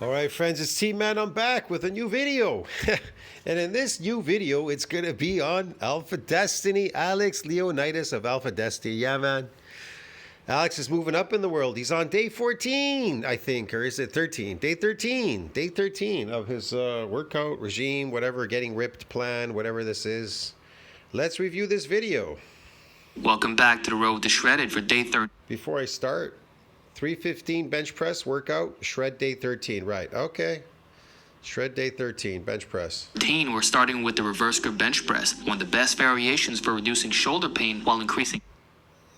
All right, friends, it's T-Man. I'm back with a new video. And in this new video, it's going to be on Alpha Destiny. Alex Leonidas of Alpha Destiny. Yeah, man. Alex is moving up in the world. He's on day 14, I think, or is it 13? Day 13. Day 13 of his workout regime, whatever, getting ripped plan, whatever this is. Let's review this video. Welcome back to the Road to Shredded for day 13. Before I start, 315 bench press workout, shred day 13. Right, okay. Shred day 13, bench press. We're starting with the reverse grip bench press, one of the best variations for reducing shoulder pain while increasing.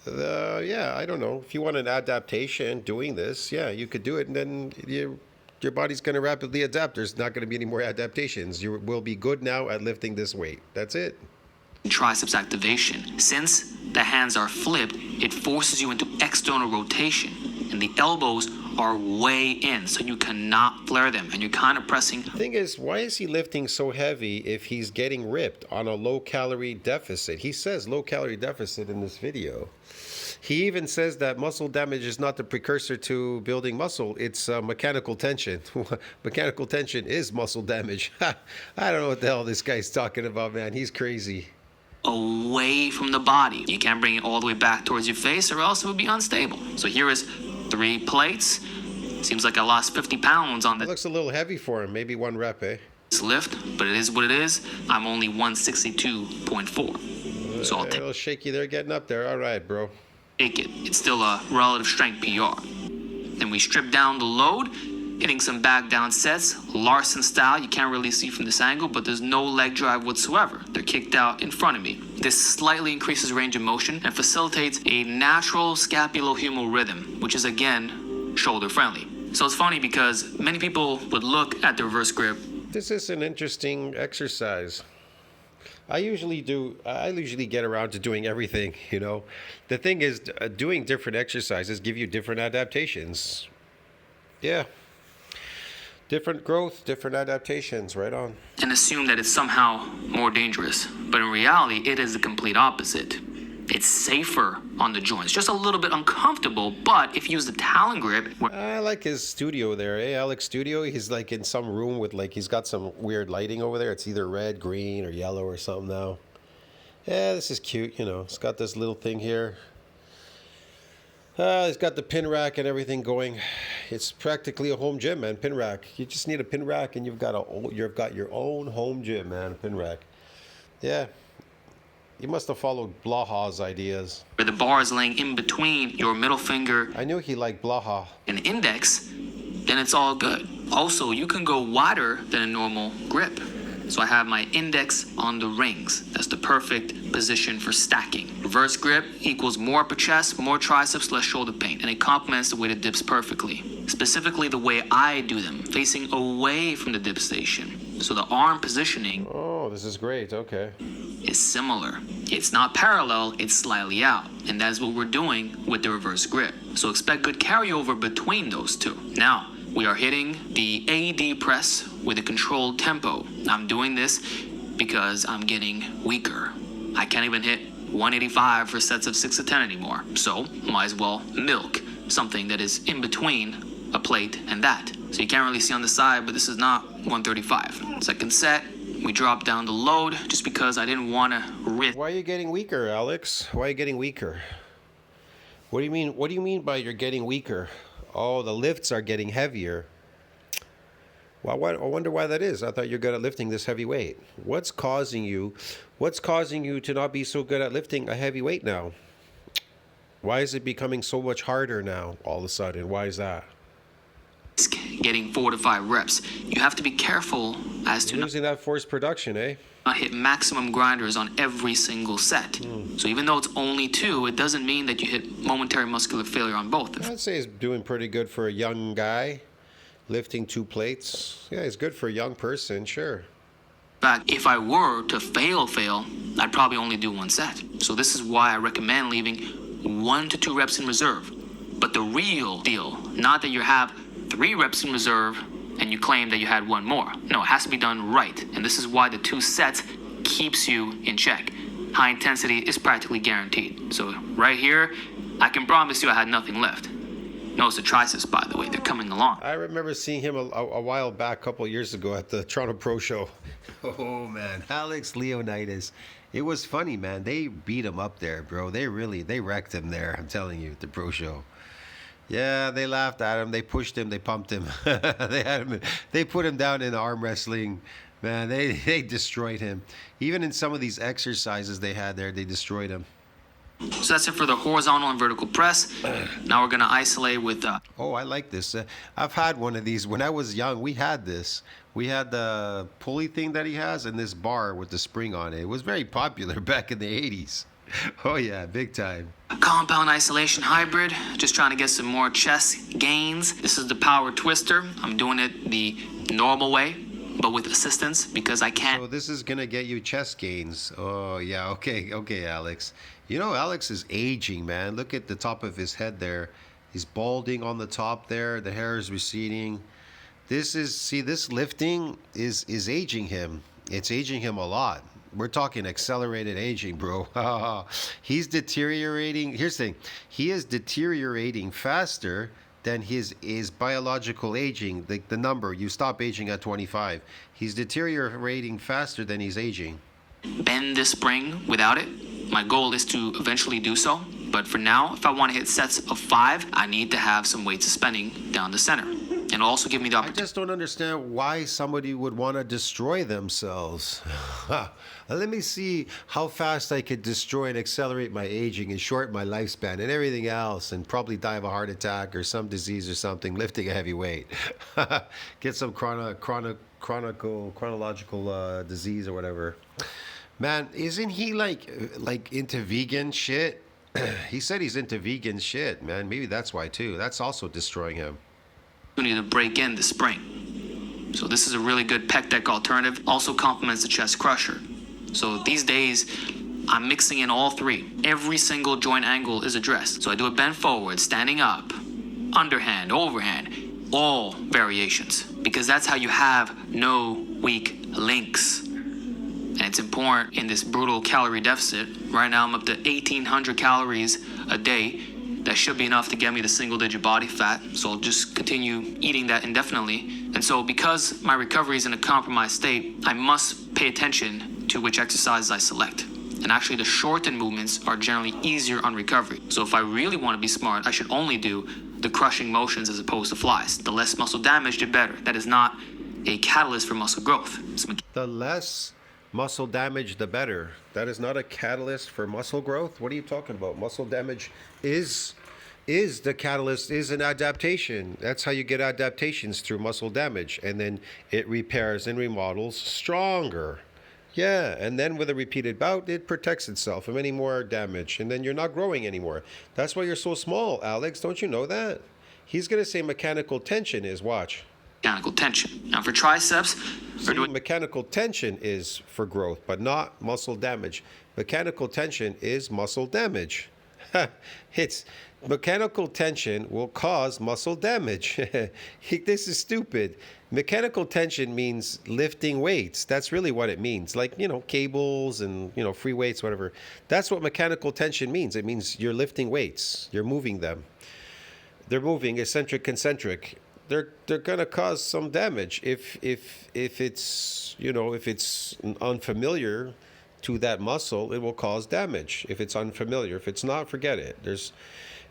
Yeah, I don't know. If you want an adaptation doing this, yeah, you could do it, and then your body's going to rapidly adapt. There's not going to be any more adaptations. You will be good now at lifting this weight. That's it. Triceps activation. Since the hands are flipped, it forces you into external rotation, and the elbows are way in, so you cannot flare them, and you're kind of pressing. The thing is, why is he lifting so heavy if he's getting ripped on a low-calorie deficit? He says low-calorie deficit in this video. He even says that muscle damage is not the precursor to building muscle. It's mechanical tension. Mechanical tension is muscle damage. I don't know what the hell this guy's talking about, man. He's crazy. Away from the body. You can't bring it all the way back towards your face or else it would be unstable. So here is 3 plates. Seems like I lost 50 pounds on It looks a little heavy for him. Maybe 1 rep, eh? this lift, but it is what it is. I'm only 162.4. So I'll A little shaky there getting up there. All right, bro. take it. It's still a relative strength PR. Then we strip down the load, hitting some back down sets, Larson style. You can't really see from this angle, but there's no leg drive whatsoever. They're kicked out in front of me. This slightly increases range of motion and facilitates a natural scapulohumeral rhythm, which is again shoulder friendly. So it's funny because many people would look at the reverse grip. This is an interesting exercise. I usually get around to doing everything, you know. The thing is, doing different exercises give you different adaptations. Yeah. Different growth, different adaptations, right on. And assume that it's somehow more dangerous. But in reality, it is the complete opposite. It's safer on the joints, just a little bit uncomfortable, but if you use the Talon grip... I like his studio there, eh? Alex studio. He's like in some room with he's got some weird lighting over there. It's either red, green, or yellow or something now. Yeah, this is cute, you know. It's got this little thing here. It's got the pin rack and everything going. It's practically a home gym, man. Pin rack. You just need a pin rack, and you've got your own home gym, man. Pin rack. Yeah. You must have followed Blaha's ideas. Where the bar is laying in between your middle finger. I knew he liked Blaha. And index, then it's all good. Also, you can go wider than a normal grip. So I have my index on the rings. That's the perfect position for stacking. Reverse grip equals more upper chest, more triceps, less shoulder pain, and it complements the way the dips perfectly. Specifically the way I do them, facing away from the dip station. So the arm positioning... Oh, this is great, okay. ...is similar. It's not parallel, it's slightly out. And that's what we're doing with the reverse grip. So expect good carryover between those two. Now, we are hitting the AD press with a controlled tempo. I'm doing this because I'm getting weaker. I can't even hit 185 for sets of 6 to 10 anymore. So, might as well milk something that is in between a plate and that. So you can't really see on the side, but this is not 135. Second set, we drop down the load just because I didn't want to risk. Why are you getting weaker, Alex? Why are you getting weaker? What do you mean? What do you mean by you're getting weaker? Oh, the lifts are getting heavier. Well, I wonder why that is. I thought you're good at lifting this heavy weight. What's causing you to not be so good at lifting a heavy weight now? Why is it becoming so much harder now all of a sudden? Why is that? Getting 4 to 5 reps. You have to be careful as to losing that forced production, eh? Not hit maximum grinders on every single set. So even though it's only 2, it doesn't mean that you hit momentary muscular failure on both. I'd say he's doing pretty good for a young guy, lifting 2 plates. Yeah, he's good for a young person, sure. In fact, if I were to fail, I'd probably only do 1 set. So this is why I recommend leaving 1 to 2 reps in reserve. But the real deal, not that you have 3 reps in reserve and you claim that you had 1 more. No, it has to be done right. And this is why the 2 sets keeps you in check. High intensity is practically guaranteed. So right here, I can promise you I had nothing left. Notice the triceps, by the way, they're coming along. I remember seeing him a while back, a couple of years ago at the Toronto Pro Show. Oh man, Alex Leonidas. It was funny, man. They beat him up there, bro. They wrecked him there. I'm telling you, at the Pro Show. Yeah, they laughed at him. They pushed him. They pumped him. They had him. They put him down in arm wrestling. Man, they destroyed him. Even in some of these exercises they had there, they destroyed him. So that's it for the horizontal and vertical press. Now we're going to isolate with... Oh, I like this. I've had one of these. When I was young, we had this. We had the pulley thing that he has and this bar with the spring on it. It was very popular back in the 80s. Oh, yeah, big time. compound isolation hybrid. Just trying to get some more chest gains. This is the power twister. I'm doing it the normal way, but with assistance because I can't. So this is going to get you chest gains. Oh, yeah. Okay, Alex. You know, Alex is aging, man. Look at the top of his head there. He's balding on the top there. The hair is receding. This lifting is aging him. It's aging him a lot. We're talking accelerated aging, bro. He's deteriorating. Here's the thing. He is deteriorating faster than his biological aging. The number, you stop aging at 25. He's deteriorating faster than he's aging. Bend this spring without it. My goal is to eventually do so. But for now, if I want to hit sets of 5, I need to have some weight suspending down the center. And it'll also give me the I opportunity. just don't understand why somebody would want to destroy themselves. Let me see how fast I could destroy and accelerate my aging and shorten my lifespan and everything else, and probably die of a heart attack or some disease or something, lifting a heavy weight. Get some chronological disease or whatever. Man, isn't he like into vegan shit? He said he's into vegan shit, man. Maybe that's why too. That's also destroying him. To break in the spring. So this is a really good pec deck alternative. Also complements the chest crusher. So these days, I'm mixing in all 3. Every single joint angle is addressed. So I do a bend forward, standing up, underhand, overhand, all variations. Because that's how you have no weak links. And it's important in this brutal calorie deficit. Right now I'm up to 1,800 calories a day. That should be enough to get me the single-digit body fat, so I'll just continue eating that indefinitely. And so because my recovery is in a compromised state, I must pay attention to which exercises I select. And actually, the shortened movements are generally easier on recovery. So if I really want to be smart, I should only do the crushing motions as opposed to flies. The less muscle damage, the better. That is not a catalyst for muscle growth. The less muscle damage, the better. That is not a catalyst for muscle growth. What are you talking about? Muscle damage is the catalyst, is an adaptation. That's how you get adaptations, through muscle damage, and then it repairs and remodels stronger. Yeah, and then with a repeated bout, it protects itself from any more damage, and then you're not growing anymore. That's why you're so small, Alex. Don't you know that? He's going to say mechanical tension is, watch. Mechanical tension. Now for triceps, mechanical tension is for growth, but not muscle damage. Mechanical tension is muscle damage. It's mechanical tension will cause muscle damage. This is stupid. Mechanical tension means lifting weights. That's really what it means. Like, cables and, free weights, whatever. That's what mechanical tension means. It means you're lifting weights. You're moving them. They're moving eccentric, concentric. They're gonna cause some damage if it's unfamiliar to that muscle. It will cause damage if it's unfamiliar. If it's not, forget it.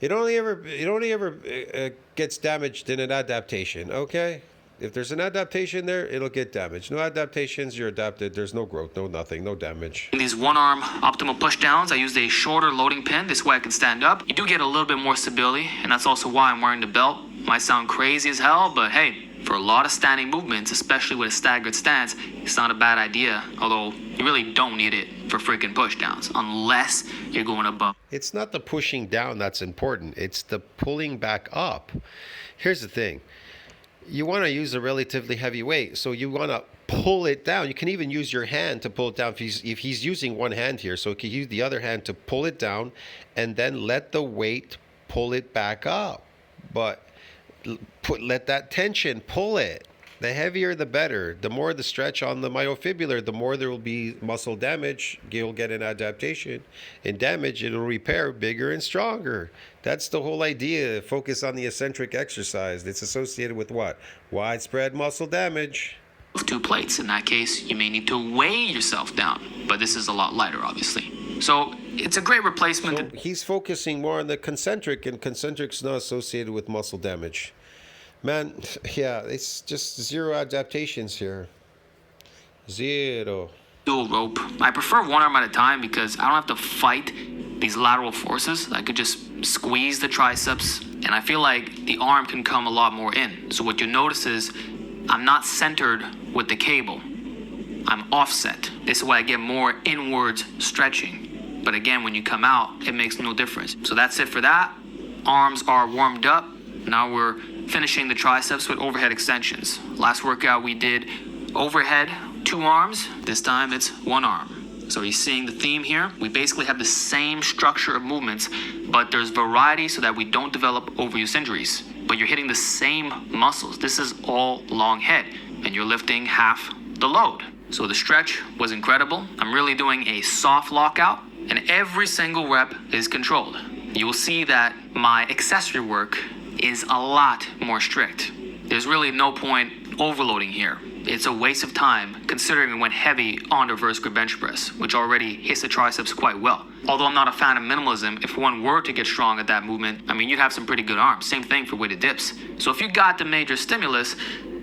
It only ever gets damaged in an adaptation. Okay, if there's an adaptation there, it'll get damaged. No adaptations, you're adapted. There's no growth, no nothing, no damage. In these one-arm optimal pushdowns, I used a shorter loading pin. This way I can stand up. You do get a little bit more stability, and that's also why I'm wearing the belt. Might sound crazy as hell, but hey, for a lot of standing movements, especially with a staggered stance, it's not a bad idea. Although you really don't need it for freaking pushdowns, unless you're going above. It's not the pushing down that's important. It's the pulling back up. Here's the thing. You want to use a relatively heavy weight, so you want to pull it down. You can even use your hand to pull it down if he's using one hand here. So you can use the other hand to pull it down and then let the weight pull it back up. But let that tension pull it. The heavier, the better. The more the stretch on the myofibrillar, the more there will be muscle damage. You'll get an adaptation. And damage, it'll repair bigger and stronger. That's the whole idea. Focus on the eccentric exercise. It's associated with what? Widespread muscle damage. With 2 plates. In that case, you may need to weigh yourself down, but this is a lot lighter, obviously. So it's a great replacement. So he's focusing more on the concentric, and concentric's not associated with muscle damage. Man, yeah, it's just zero adaptations here. Zero. Dual rope. I prefer one arm at a time because I don't have to fight these lateral forces. I could just squeeze the triceps, and I feel like the arm can come a lot more in. So what you notice is I'm not centered with the cable. I'm offset. This is why I get more inwards stretching. But again, when you come out, it makes no difference. So that's it for that. Arms are warmed up. Now we're finishing the triceps with overhead extensions. Last workout we did overhead, 2 arms. This time it's 1 arm. So you're seeing the theme here. We basically have the same structure of movements, but there's variety so that we don't develop overuse injuries. But you're hitting the same muscles. This is all long head, and you're lifting half the load. So the stretch was incredible. I'm really doing a soft lockout, and every single rep is controlled. You will see that my accessory work is a lot more strict. There's really no point overloading here. It's a waste of time considering we went heavy on the reverse grip bench press, which already hits the triceps quite well. Although I'm not a fan of minimalism, if one were to get strong at that movement, I mean, you'd have some pretty good arms. Same thing for weighted dips. So if you got the major stimulus,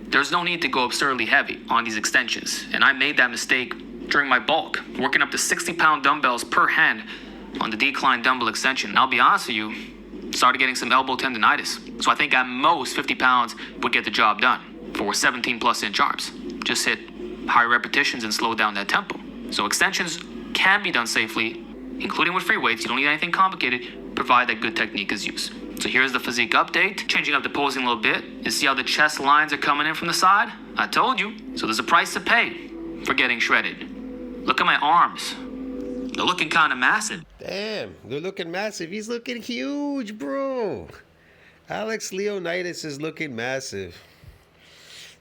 there's no need to go absurdly heavy on these extensions. And I made that mistake during my bulk, working up to 60-pound dumbbells per hand on the decline dumbbell extension. And I'll be honest with you, started getting some elbow tendonitis. So I think at most 50 pounds would get the job done for 17 plus inch arms. Just hit higher repetitions and slow down that tempo. So extensions can be done safely, including with free weights. You don't need anything complicated, provided that good technique is used. So here's the physique update. Changing up the posing a little bit. You see how the chest lines are coming in from the side? I told you. So there's a price to pay for getting shredded. Look at my arms. They're looking kind of massive. Damn, they're looking massive. He's looking huge, bro. Alex Leonidas is looking massive.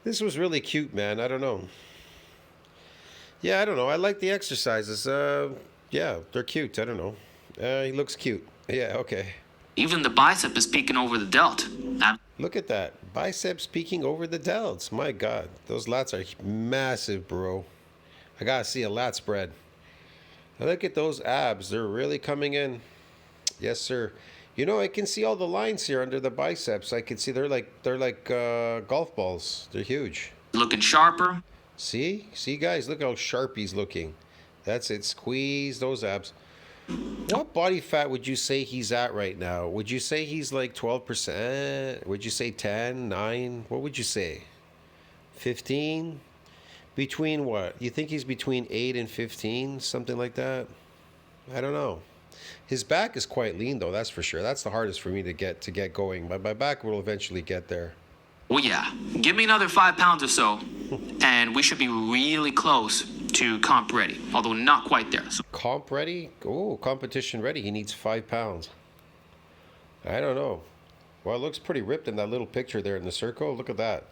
This was really cute, man. I don't know. Yeah, I don't know. I like the exercises. Yeah, they're cute. I don't know. He looks cute. Yeah, okay. Even the bicep is peeking over the delt. Look at that. Biceps peeking over the delts. My God. Those lats are massive, bro. I gotta see a lat spread. And look at those abs. They're really coming in. Yes, sir. You know, I can see all the lines here under the biceps. I can see they're like golf balls. They're huge. Looking sharper. See, guys, look how sharp he's looking. That's it. Squeeze those abs. What body fat would you say he's at right now? Would you say he's like 12%? Would you say 10, 9? What would you say? 15? Between what? You think he's between 8 and 15? Something like that? I don't know. His back is quite lean, though, that's for sure. That's the hardest for me to get going. But my back will eventually get there. Well, yeah. Give me another 5 pounds or so, and we should be really close to comp ready, although not quite there. So comp ready? Oh, competition ready. He needs 5 pounds. I don't know. Well, it looks pretty ripped in that little picture there in the circle. Look at that.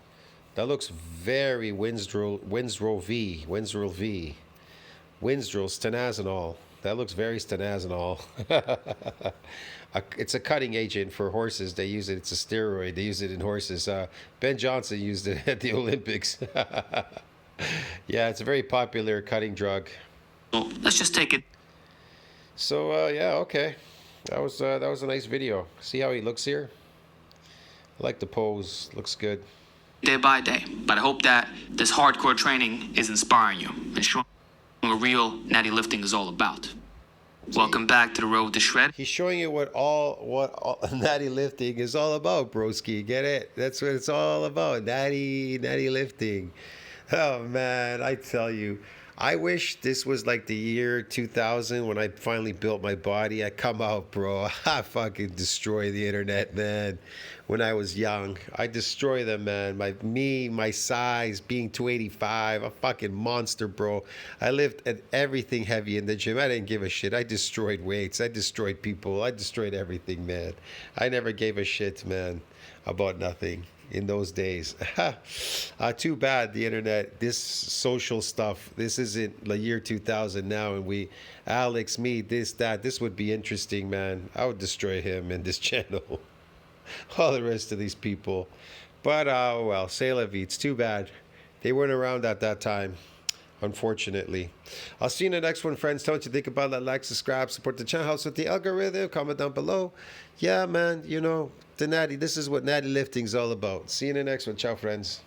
That looks very Winslow V. Winslow stenazanol. That looks very stenazanol. It's a cutting agent for horses. They use it. It's a steroid. They use it in horses. Ben Johnson used it at the Olympics. Yeah, it's a very popular cutting drug. let's just take it. So yeah, okay. That was a nice video. See how he looks here? I like the pose. Looks good. Day by day. But I hope that this hardcore training is inspiring you and showing what real natty lifting is all about. Welcome back to the road to shred. He's showing you what all natty lifting is all about, broski. Get it? That's what it's all about. Natty lifting. Oh man, I tell you, I wish this was like the year 2000 when I finally built my body. I come out, bro. I fucking destroy the internet, man. When I was young, I destroy them, man. My size, being 285, a fucking monster, bro. I lifted everything heavy in the gym. I didn't give a shit. I destroyed weights. I destroyed people. I destroyed everything, man. I never gave a shit, man, about nothing. in those days. Too bad the internet, this social stuff, this isn't the year 2000 now, and Alex, me, this would be interesting, man. I would destroy him and this channel. All the rest of these people. But, well, c'est la vie. It's too bad. They weren't around at that time, unfortunately. I'll see you in the next one, friends. Tell me what you think about that. Like, subscribe, support the channel, helps with the algorithm. Comment down below. Yeah, man, the Natty. This is what Natty lifting's all about. See you in the next one. Ciao, friends.